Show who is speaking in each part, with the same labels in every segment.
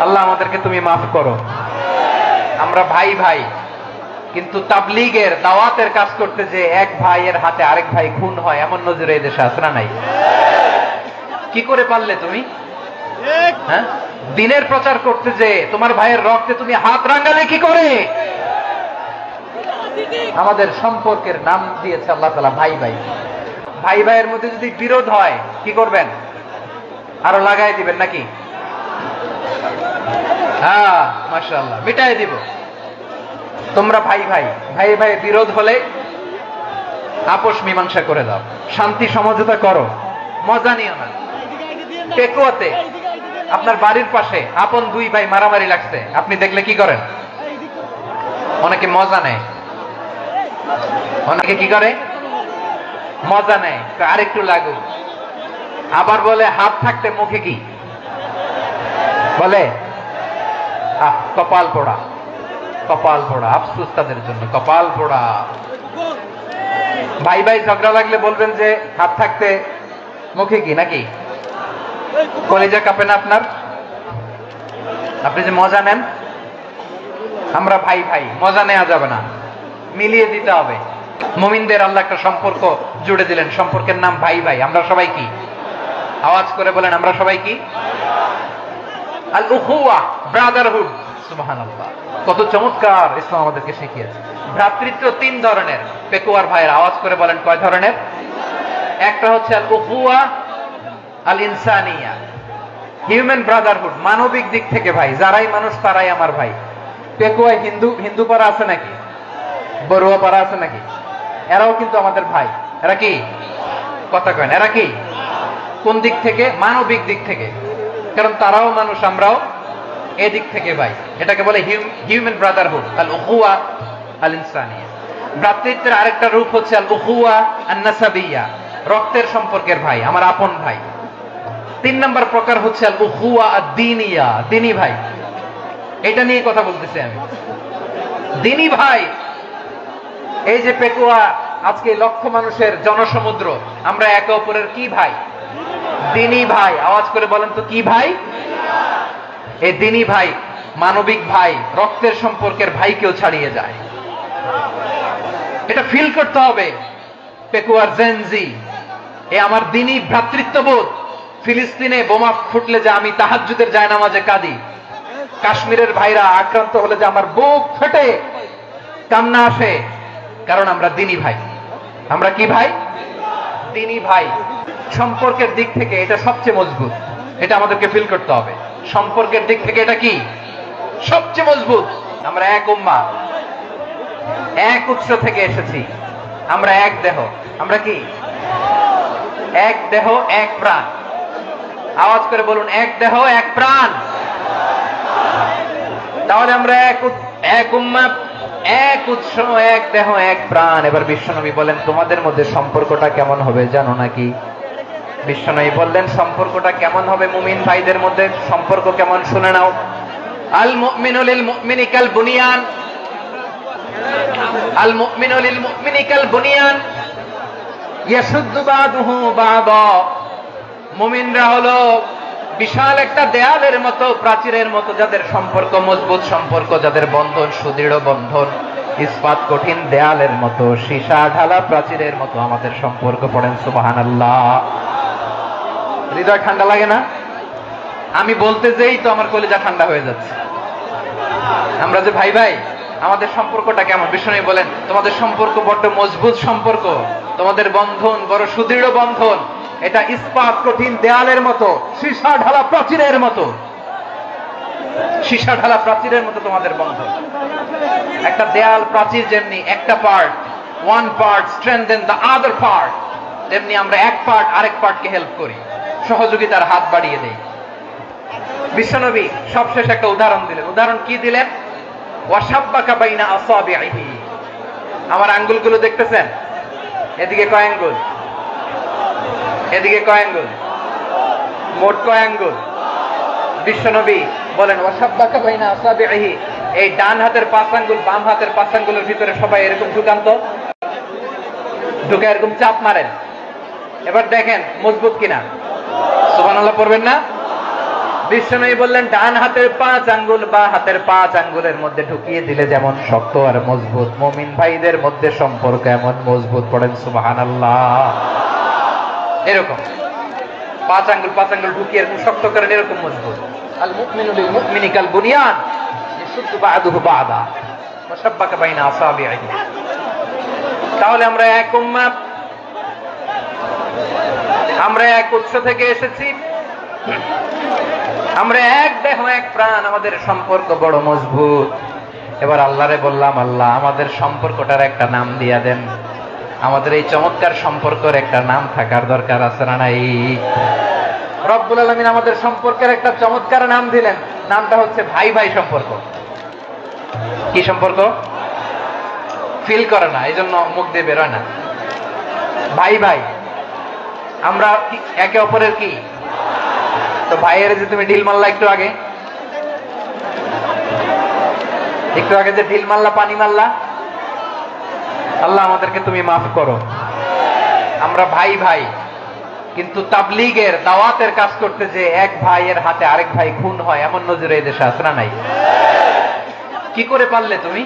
Speaker 1: আল্লাহ আমাদেরকে তুমি মাফ করো। আমরা ভাই ভাই, কিন্তু তাবলীগের দাওয়াতের কাজ করতে যে এক ভাইয়ের হাতে আরেক ভাই খুন হয়, এমন নজির এই দেশে আছে না নাই? কি করে পারলে তুমি? হ্যাঁ, দিনের প্রচার করতে যে তোমার ভাইয়ের রক্তে তুমি হাত রাঙালে কি করে? আমাদের সম্পর্কের নাম দিয়েছে আল্লাহ তাআলা ভাই ভাই। ভাই ভাইয়ের মধ্যে যদি বিরোধ হয় কি করবেন? আরো লাগাই দিবেন নাকি? হ্যাঁ, মাশাআল্লাহ, মিটাই দিব। তোমরা ভাই ভাই, ভাই ভাই বিরোধ হলে আপোষ মীমাংসা করে দাও, শান্তি সমঝোতা করো, মজা নিও না। পেকুয়াতে আপনার বাড়ির পাশে আপন দুই ভাই মারামারি লাগছে, আপনি দেখলে কি করেন? অনেকে মজা নেয়, অনেকে কি করে? মজা নেয়, আরেকটু লাগুক। আবার বলে হাত থাকতে মুখে কি বলে? কপাল পোড়া, কপাল পোড়া। আফসোস তাদের জন্য, কপাল পোড়া। ভাই ভাই ঝগড়া লাগলে বলবেন যে হাত থাকতে মুখে কি, নাকি? কলিজা কাঁপে না আপনার? আপনি যে মজা নেন। আমরা ভাই ভাই, মজা নেওয়া যাবে না, মিলিয়ে দিতে হবে। মুমিনদের আল্লাহ একটা সম্পর্ক জুড়ে দিলেন, সম্পর্কের নাম ভাই ভাই। আমরা সবাই কি? আওয়াজ করে বলেন, আমরা সবাই কি? আল উখুয়া, ব্রাদারহুড। সুবহানাল্লাহ, কত চমৎকার ইসলাম আমাদেরকে শিখিয়েছে। ভ্রাতৃত্ব তিন ধরনের। পেকুয়ার ভাইয়ের আওয়াজ করে বলেন, কয় ধরনের? একটা হচ্ছে আল উখুয়া আল ইনসানিয়া, হিউম্যান ব্রাদারহুড, মানবিক দিক থেকে ভাই, যারাই মানুষ তারাই আমার ভাই। পেকুয়ায় হিন্দু পাড়া আছে নাকি? বড়ুয়া পাড়া আছে নাকি? এরাও কিন্তু আমাদের ভাই। এরা কি? কথা কয় না, এরা কি? কোন দিক থেকে? মানবিক দিক থেকে, কারণ তারাও মানুষ, আমরাও এদিক থেকে ভাই। এটাকে বলে হিউম্যান ব্রাদারহুড, আল উখুয়া আল ইনসানিয়া। ভ্রাতৃত্বের আরেকটা রূপ হচ্ছে আল উখুয়া আন নাসাবিয়া, রক্তের সম্পর্কের ভাই, আমার আপন ভাই। তিন নম্বর প্রকার হচ্ছে আল উখুয়া আদ দীনিয়া, দিনী ভাই। এটা নিয়ে কথা বলতেছি আমি, দিনী ভাই। এই যে পেকুয়া আজকে লক্ষ মানুষের জনসমুদ্র, আমরা একে অপরের কি ভাই? দিনী ভাই। আওয়াজ করে বলেন তো, কি ভাই? এই দিনী ভাই, মানবিক ভাই, রক্তের সম্পর্কের ভাইকেও ছাড়িয়ে যায়। এটা ফিল করতে হবে। পেকুয়ার জেনজি, এ আমার দিনী ভ্রাতৃত্ববোধ। ফিলিস্তিনে বোমা ফুটলে যে আমি তাহাজ্জুদের জায়নামাজে কাঁদি, কাশ্মীরের ভাইরা আক্রান্ত হলে যে আমার বুক ফেটে কান্না আসে, কারণ আমরা দিনী ভাই। আমরা কি ভাই? দিনী ভাই। সম্পর্কের দিক থেকে এটা সবচেয়ে মজবুত, এটা আমাদেরকে ফিল করতে হবে। সম্পর্কের দিক থেকে এটা কি? সবচেয়ে মজবুত। আমরা এক উম্মাহ, এক উৎস থেকে এসেছি, আমরা এক দেহ। আমরা কি? এক দেহ এক প্রাণ। আওয়াজ করে বলুন, এক দেহ এক প্রাণ। তাহলে আমরা এক উম্মাহ, এক উৎস, এক দেহ এক প্রাণ। এবার বিশ্বনবী বলেন, তোমাদের মধ্যে সম্পর্কটা কেমন হবে জানো নাকি? বিশ্বনবী বললেন, সম্পর্কটা কেমন হবে মুমিন ভাইদের মধ্যে? সম্পর্ক কেমন শুনে নাও। আল মুমিনু লিল মুমিনি কাল বুনিয়ান, আল মুমিনু লিল মুমিনি কাল বুনিয়ান ইয়াশুদ্দু বাদুহু বাদা। মুমিনরা হলো বিশাল একটা দেয়ালের মতো, প্রাচীরের মতো, যাদের সম্পর্ক মজবুত, সম্পর্ক যাদের বন্ধন সুদৃঢ় বন্ধন, ইস্পাত কঠিন দেয়ালের মতো, সীসা ঢালা প্রাচীরের মতো আমাদের সম্পর্ক। পড়েন সুবহানাল্লাহ। হৃদয় ঠান্ডা লাগে না? আমি বলতে যেই তো আমার কলিজা ঠান্ডা হয়ে যাচ্ছে। আমরা যে ভাই ভাই, আমাদের সম্পর্কটা কেমন? বিষ্ণু বলেন, তোমাদের সম্পর্ক বড্ড মজবুত সম্পর্ক, তোমাদের বন্ধন বড় সুদৃঢ় বন্ধন। এটা ইস্পাত কঠিন দেয়ালের মতো, সীসা ঢালা প্রাচীরের মতো, সীসা ঢালা প্রাচীরের মতো তোমাদের বন্ধন। একটা দেয়াল প্রাচীর যেমনি একটা part, one part strengthen the other part, তেমনি আমরা এক পার্ট আরেক পার্টকে হেল্প করি, সহযোগিতার হাত বাড়িয়ে দেই। বিশ্বনবী সবশেষ একটা উদাহরণ দিলেন। উদাহরণ কি দিলেন? ওয়াশাব্বাকা বাইনা আসাবিহি। আমার আঙ্গুলগুলো দেখতেছেন? এদিকে কয় আঙ্গুল? এদিকে কয় আঙ্গুল? মোট কয় আঙ্গুল? বিশ্বনবী বলেন, ওয়াশাব্বাকা বাইনা আসাবিহি। এই ডান হাতের 5 আঙ্গুল বাম হাতের 5 আঙ্গুলের ভিতরে সবাই এরকম ঢুকান তো, ঢুকে এরকম চাপ মারেন। এবার দেখেন মজবুত কিনা। সুবহানাল্লাহ পড়বেন না? বিশ্বনবী বললেন ডান হাতের 5 আঙ্গুল বা হাতের 5 আঙ্গুলের মধ্যে ঢুকিয়ে দিলে যেমন শক্ত আর মজবুত, মুমিন ভাইদের মধ্যে সম্পর্ক এমন মজবুত। পড়েন সুবহানাল্লাহ। এরকম 5 আঙ্গুল ঢুকিয়ে এরকম শক্ত করেন, এরকম মজবুত। আল মুমিনু লিল মুমিনি কাল বুনিয়ান ইয়াশুদ্দু বা'দুহু বা'দা ওয়া শাব্বাকা বাইনা আসাবিহি। তাহলে আমরা এক উম্মাহ, আমরা এক উৎস থেকে এসেছি, আমরা এক দেহ এক প্রাণ, আমাদের সম্পর্ক বড় মজবুত। এবার আল্লাহরে বললাম, আল্লাহ আমাদের সম্পর্কটার একটা নাম দিয়া দেন। আমাদের এই চমৎকার সম্পর্কের একটা নাম থাকার দরকার আছে না নাই? রব্বুল আলামিন আমাদের সম্পর্কের একটা চমৎকার নাম দিলেন, নামটা হচ্ছে ভাই ভাই সম্পর্ক। কি সম্পর্ক? ফিল করে না, এই জন্য মুখ দিয়ে বেরোয় না। ভাই ভাই, আমরা একে অপরের কি? তো ভাইয়ের যে তুমি ঢিল মারলা একটু আগে যে ঢিল মারলা, পানি মারলা, আল্লাহ আমাদেরকে তুমি মাফ করো। আমরা ভাই ভাই, কিন্তু তাবলীগের দাওয়াতের কাজ করতে যে এক ভাইয়ের হাতে আরেক ভাই খুন হয়, এমন নজির এই দেশে আছে না নাই? কি করে পারলে তুমি?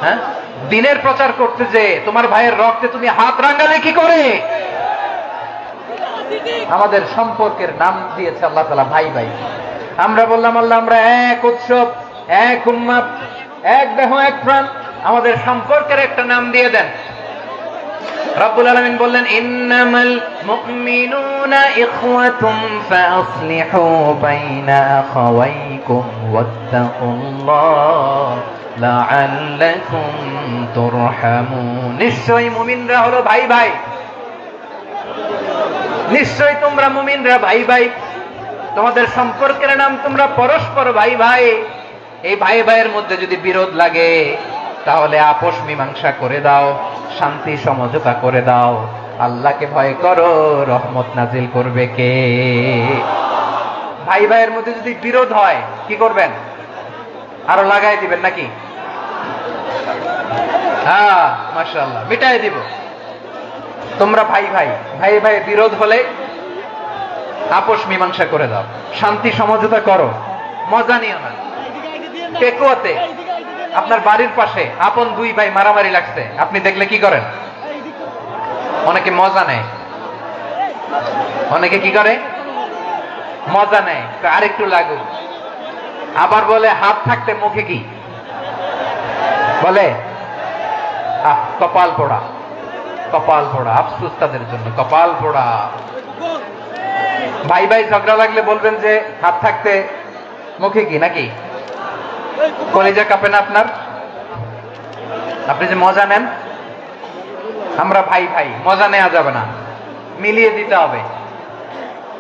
Speaker 1: হ্যাঁ, দিনের প্রচার করতে যে তোমার ভাইয়ের রক্তে তুমি হাত রাঙালে কি করে? আমাদের সম্পর্কের নাম দিয়েছে আল্লাহ তাআলা ভাই ভাই। আমরা বললাম, আল্লাহ আমরা এক উৎসব, এক উম্মাহ, এক দেহ এক প্রাণ, আমাদের সম্পর্কের একটা নাম দিয়ে দেন। রব্বুল আলামিন বললেন, ইন্নামাল মুমিনুনা ইখওয়াতুম ফাআসলিহু বাইনা আখাওয়াইকুম ওয়াত্তাকুল্লাহ লাআল্লাকুম তুরহামুন। নিশ্চয়ই মুমিনরা হলো ভাই ভাই, নিশ্চয়ই তোমরা মুমিনরা ভাই ভাই, তোমাদের সম্পর্কের নাম তোমরা পরস্পর ভাই ভাই। এই ভাই ভাইয়ের মধ্যে যদি বিরোধ লাগে তাহলে আপোষ মীমাংসা করে দাও, শান্তি সমঝোতা করে দাও। আল্লাহকে ভয় করো, রহমত নাজিল করবে কে? ভাই ভাইয়ের মধ্যে যদি বিরোধ হয় কি করবেন? আরো লাগাই দিবেন নাকি? হ্যাঁ, মাশাআল্লাহ, মিটাই দিব। তোমরা ভাই ভাই, ভাই ভাই বিরোধ হলে আপোষ মীমাংসা করে দাও, শান্তি সমঝোতা করো, মজা নিও না। পেকুয়াতে আপনার বাড়ির পাশে আপন দুই ভাই মারামারি লাগছে, আপনি দেখলে কি করেন? অনেকে মজা নেয়, অনেকে কি করে? মজা নেয়, আরেকটু লাগুক। আবার বলে হাত থাকতে মুখে কি বলে? কপাল পোড়া, কপাল পোড়া। আফসোস তাদের জন্য, কপাল পোড়া। ভাই ভাই ঝগড়া লাগলে বলবেন যে হাত থাকতে মুখে কি, নাকি? কলিজা কাঁপে না আপনার? আপনি যে মজা নেন, আমরা ভাই ভাই, মজা নেওয়া যাবে না, মিলিয়ে দিতে হবে।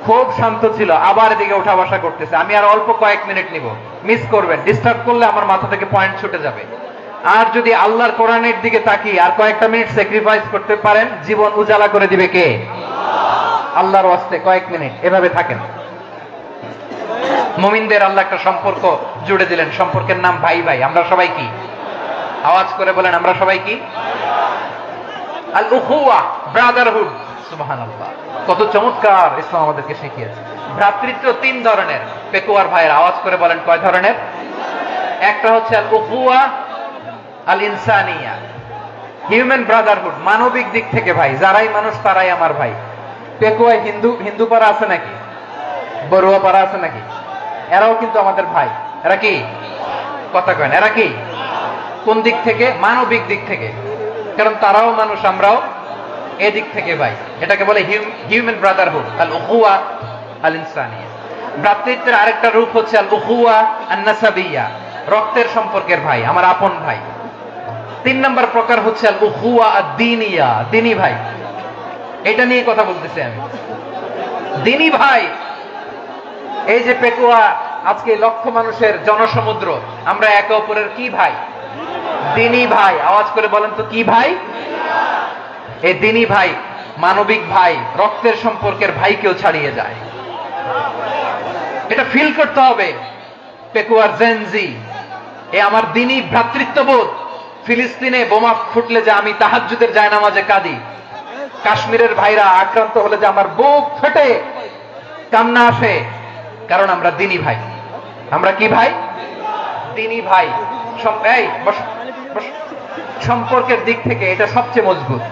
Speaker 1: খুব শান্ত ছিল, আবার এদিকে উঠা বসা করতেছে। আমি আর অল্প কয়েক মিনিট নিব, মিস করবেন। ডিস্টার্ব করলে আমার মাথা থেকে পয়েন্ট ছুটে যাবে। আর যদি আল্লাহর কোরআনের দিকে তাকিয়ে আর কয়েকটা মিনিট স্যাক্রিফাইস করতে পারেন, জীবন উজালা করে দিবে কে? আল্লাহর ওয়াস্তে কয়েক মিনিট এভাবে থাকেন। মুমিনদের আল্লাহ একটা সম্পর্ক জুড়ে দিলেন, সম্পর্কের নাম ভাই ভাই। আমরা সবাই কি? আওয়াজ করে বলেন, আমরা সবাই কি? আল উখুয়া, ব্রাদারহুড। সুবহানাল্লাহ, কত চমৎকার ইসলাম আমাদেরকে শিখিয়েছে। ভ্রাতৃত্ব 3 ধরনের। পেকুয়ার ভাইয়ের আওয়াজ করে বলেন, কয় ধরনের? একটা হচ্ছে আল উখুয়া আল ইনসানিয়া, হিউম্যান ব্রাদারহুড, মানবিক দিক থেকে ভাই, যারাই মানুষ তারাই আমার ভাই। পেকুয়ায় হিন্দু পাড়া আছে নাকি? বড়ুয়া পাড়া আছে নাকি? এরাও কিন্তু আমাদের ভাই। এরা কি? কথা কয় না, এরা কি? কোন দিক থেকে? মানবিক দিক থেকে, কারণ তারাও মানুষ, আমরাও এদিক থেকে ভাই। এটাকে বলে হিউম্যান ব্রাদারহুড, আল উখুয়া আল ইনসানিয়া। ভ্রাতৃত্বের আরেকটা রূপ হচ্ছে আল উখুয়া আন নাসাবিয়া, রক্তের সম্পর্কের ভাই, আমার আপন ভাই। 3 নম্বর প্রকার হচ্ছে আল উখুয়া আদ-দীনিয়া, দিনী ভাই। এটা নিয়ে কথা বলতেছি আমি, দিনী ভাই। এই যে পেকুয়া আজকে লক্ষ মানুষের জনসমুদ্র, আমরা একে অপরের কি ভাই? দিনী ভাই। আওয়াজ করে বলেন তো, কি ভাই? এই দিনী ভাই, মানবিক ভাই, রক্তের সম্পর্কের ভাইকেও ছাড়িয়ে যায়। এটা ফিল করতে হবে। পেকুয়ার জেনজি, এ আমার দিনী ভ্রাতৃত্ববোধ। ফিলিস্তিনে বোমা ফুটলে যে আমি তাহাজ্জুদের জায়নামাজে কাঁদি, কাশ্মীরের ভাইরা আক্রান্ত হলে যে আমার বুক ফেটে কান্না আসে, কারণ আমরা দিনী ভাই। আমরা কি ভাই? দিনী ভাই। এই বস বস। সম্পর্কের দিক থেকে এটা সবচেয়ে মজবুত,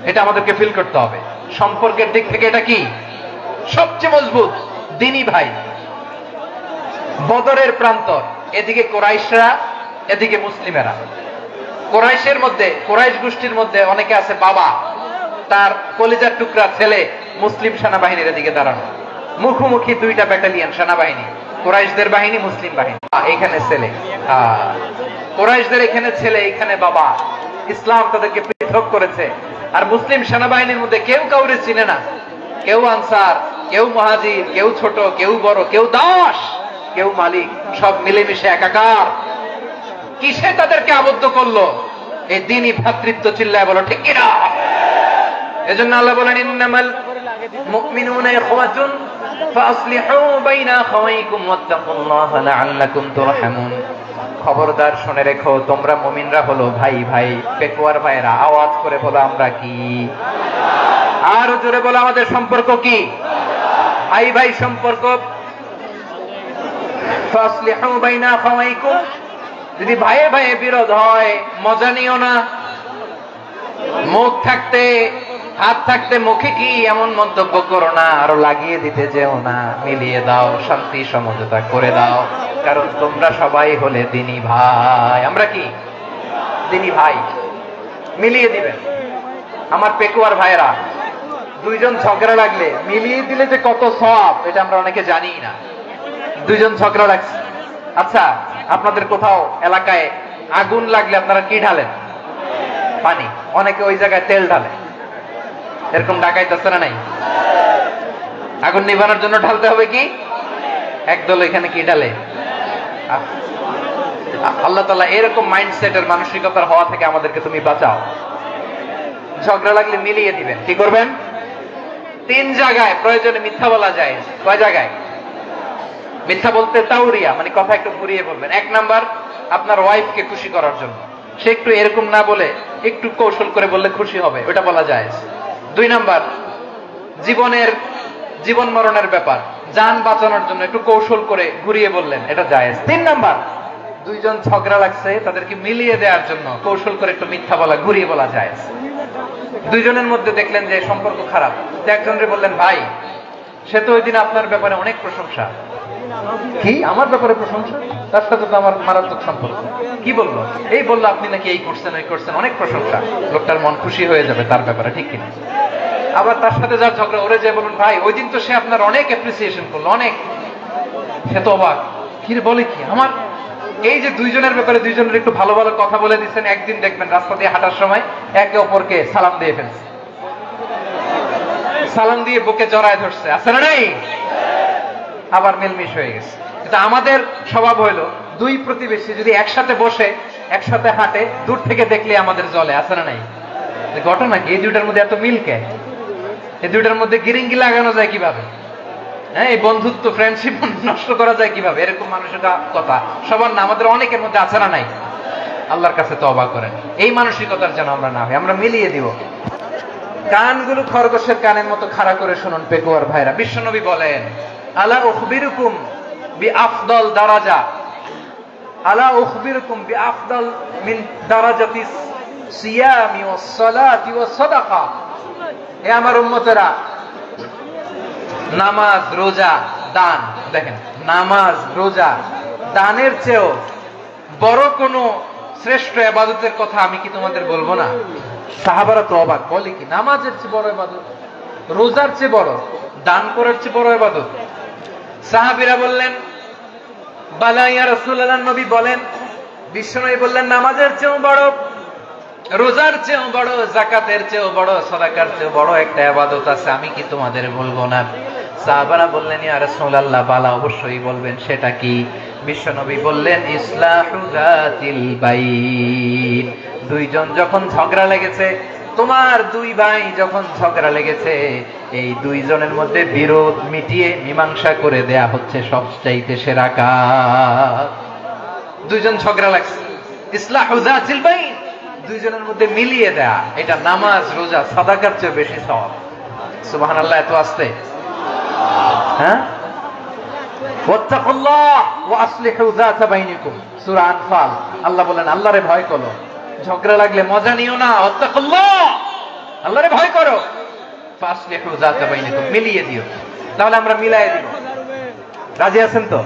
Speaker 1: এটা আমাদেরকে ফিল করতে হবে। সম্পর্কের দিক থেকে এটা কি সবচেয়ে মজবুত? দিনী ভাই। বদরের প্রান্তর, এদিকে কোরাইশরা, এদিকে মুসলিমেরা। কোরাইশের মধ্যে, কোরাইশ গোষ্ঠীর মধ্যে অনেকে আছে বাবা, তার কলিজার টুকরা ছেলে মুসলিম সেনাবাহিনীর এদিকে দাঁড়ানো, মুখোমুখি দুইটা ব্যাটালিয়ন সেনাবাহিনী, কোরাইশদের বাহিনী, মুসলিম বাহিনী। এখানে ছেলে, কোরাইশদের এখানে ছেলে, এখানে বাবা। ইসলাম তাদেরকে পৃথক করেছে। আর মুসলিম সেনাবাহিনীর মধ্যে কেউ কাউরে চিনে না, কেউ আনসার, কেউ মুহাজির, কেউ ছোট, কেউ বড়, কেউ দাস, কেউ মালিক, সব মিলেমিশে একাকার। কিসে তাদেরকে আবদ্ধ করলো? এই দ্বীনি ভ্রাতৃত্ব। চিল্লায় বলো ঠিক কিনা? এজন্য আল্লাহ বলেন, ইন্নামাল মুমিনুনা ইখওয়াতুন ফাসলিহু বাইনা আখাওয়াইকুম ওয়াত্তাকুল্লাহা লাআল্লাকুম তুরহামুন। খবরদার শুনে রেখো, তোমরা মুমিনরা হলো ভাই ভাই। পেকুয়ার ভাইরা আওয়াজ করে বলো আমরা কি? আর জোরে বলো আমাদের সম্পর্ক কি? ভাই ভাই সম্পর্ক। ফাসলিহু বাইনা আখাওয়াইকুম। যদি ভাইয়ে ভাইয়ে বিরোধ হয়, মজা নিও না। মুখ থাকতে, হাত থাকতে মুখে কি এমন মন্তব্য করো না, আরো লাগিয়ে দিতে যেও না। মিলিয়ে দাও, শান্তি সমঝোতা করে দাও, কারণ তোমরা সবাই হলে দিনী ভাই। আমরা কি? দিনী ভাই। মিলিয়ে দিবেন। আমার পেকুয়ার ভাইরা, দুইজন ঝগড়া লাগলে মিলিয়ে দিলে যে কত সওয়াব, এটা আমরা অনেকে জানি না। দুইজন ঝগড়া লাগছে, আচ্ছা আপনাদের কোথাও এলাকায় আগুন লাগলে আপনারা কি ঢালেন? পানি। অনেকে ওই জায়গায় তেল ঢালে। এরকম ডাকাইতেছে না নাই? আগুন নিভানোর জন্য ঢালতে হবে কি? একদল এখানে কি ঢালে? আল্লাহ তাআলা এরকম মাইন্ডসেটের মানসিকতার হওয়া থেকে আমাদেরকে তুমি বাঁচাও। ঝগড়া লাগলে মিলিয়ে দিবেন। কি করবেন? 3 জায়গায় প্রয়োজনে মিথ্যা বলা যায়। কয় জায়গায় মিথ্যা বলতে? তাওরিয়া, মানে কথা একটু ঘুরিয়ে বলবেন। 1 নাম্বার, আপনার ওয়াইফকে খুশি করার জন্য। সে একটু এরকম না বলে একটু কৌশল করে বললে খুশি হবে, ওটা বলা যায়। 2 নাম্বার, জীবন মরণের ব্যাপার, জান বাঁচানোর জন্য একটু কৌশল করে ঘুরিয়ে বললেন, এটা জায়েজ। 3 নাম্বার, দুইজন ঝগড়া লাগছে, তাদেরকে মিলিয়ে দেওয়ার জন্য কৌশল করে একটু মিথ্যা বলা, ঘুরিয়ে বলা জায়েজ। দুইজনের মধ্যে দেখলেন যে সম্পর্ক খারাপ, একজনরে বললেন, ভাই সে তো ওই দিন আপনার ব্যাপারে অনেক প্রশংসা। কি? আমার ব্যাপারে প্রশংসা? তার সাথে তো আমার মারাত্মক সম্পর্ক। কি বললো? এই বললো আপনি নাকি এই করছেন, ওই করছেন, অনেক প্রশংসা। লোকটার মন খুশি হয়ে যাবে তার ব্যাপারে, ঠিক কিনা? আবার তার সাথে যার ঝগড়া, ওরে যে বলুন, ভাই ওই দিন তো সে আপনার অনেক অ্যাপ্রিসিয়েশন করলো, অনেক। সে তো অবাক, কি বলে কি আমার? এই যে দুইজনের ব্যাপারে দুইজনের একটু ভালো ভালো কথা বলে দিচ্ছেন, একদিন দেখবেন রাস্তা দিয়ে হাঁটার সময় একে অপরকে সালাম দিয়ে ফেলছে, সালাম দিয়ে বুকে জড়ায় ধরছে, আছে না নাই? আবার মিলমিশ হয়ে গেছে। কিন্তু আমাদের স্বভাব হইলো, দুই প্রতিবেশী যদি একসাথে বসে একসাথে হাঁটে, দূর থেকে দেখলে আমাদের জলে, আছে না নাই? ঘটনা কি? এই দুইটার মধ্যে এত মিল কে? এই দুইটার মধ্যে গিরিঙ্গি লাগানো যায় কিভাবে? হ্যাঁ, এই বন্ধুত্ব, ফ্রেন্ডশিপ নষ্ট করা যায় কিভাবে? এরকম মানুষের কথা সবার না, আমাদের অনেকের মধ্যে আছে না নাই? আল্লাহর কাছে তওবা করেন, এই মানসিকতার যেন আমরা না হই। আমরা মিলিয়ে দিব। কানগুলো খরগোশের কানের মতো খাড়া করে শুনুন পেকুয়ার ভাইরা। বিশ্বনবী বলেন, আলা উখবিরুকুম বিআফদাল দারাজা, আলা উখবিরুকুম বিআফদাল মিন দারাজাতিস সিয়ামি ওয়াস সালাতি ওয়াস সাদাকা। হে আমার উম্মতেরা, নামাজ, রোজা, দান, দেখেন নামাজ, রোজা, দানের চেয়েও বড় কোন শ্রেষ্ঠ ইবাদতের কথা আমি কি তোমাদের বলবো না? সাহাবারা তো অবাক, বলে কি নামাজের চেয়ে বড় ইবাদত, রোজার চেয়ে বড়, দান করার চেয়ে বড় ইবাদত? সাহাবীরা বললেন, বালা ইয়া রাসূলুল্লাহ। নবী বলেন, বিশ্বনবী বললেন, নামাজের চেয়েও বড়, রোজার চেয়েও বড়, যাকাতের চেয়েও বড়, সাদাকার চেয়েও বড় একটা ইবাদত আছে, আমি কি তোমাদের বলবো না? সাহাবারা বললেন, ইয়া রাসূলুল্লাহ, বালা, অবশ্যই বলবেন, সেটা কি? বিশ্বনবী বললেন, ইসলাহু যাতিল বাইন। দুইজন যখন ঝগড়া লেগেছে, তোমার দুই ভাই যখন ঝগড়া লেগেছে, এই দুইজনের মধ্যে বিরোধ মিটিয়ে মীমাংসা করে দেয়া হচ্ছে সবচাইতে সেরা কাজ। দুইজন ঝগড়া লাগছে, ইসলাহু যাতিল বাইন, দুইজনের মধ্যে মিলিয়ে দেয়া, এটা নামাজ, রোজা, সাদাকার চেয়ে বেশি সওয়াব। সুবহানাল্লাহ। এত আসতে, হ্যাঁ, ওয়াত্তাকুল্লাহ ওয়া আসলিহু যাতা বাইনিকুম, সূরা আনফাল। আল্লাহ বলেন আল্লাহরে ভয় করো, ঝগড়া লাগলে মজা নিও না, ওয়াত্তাকুল্লাহ, আল্লাহরে ভয় করো, ফাসলিহু যাতা বাইনিকুম, মিলিয়ে দিও। তাহলে আমরা মিলায়ে দিব। রাজি আছেন তো?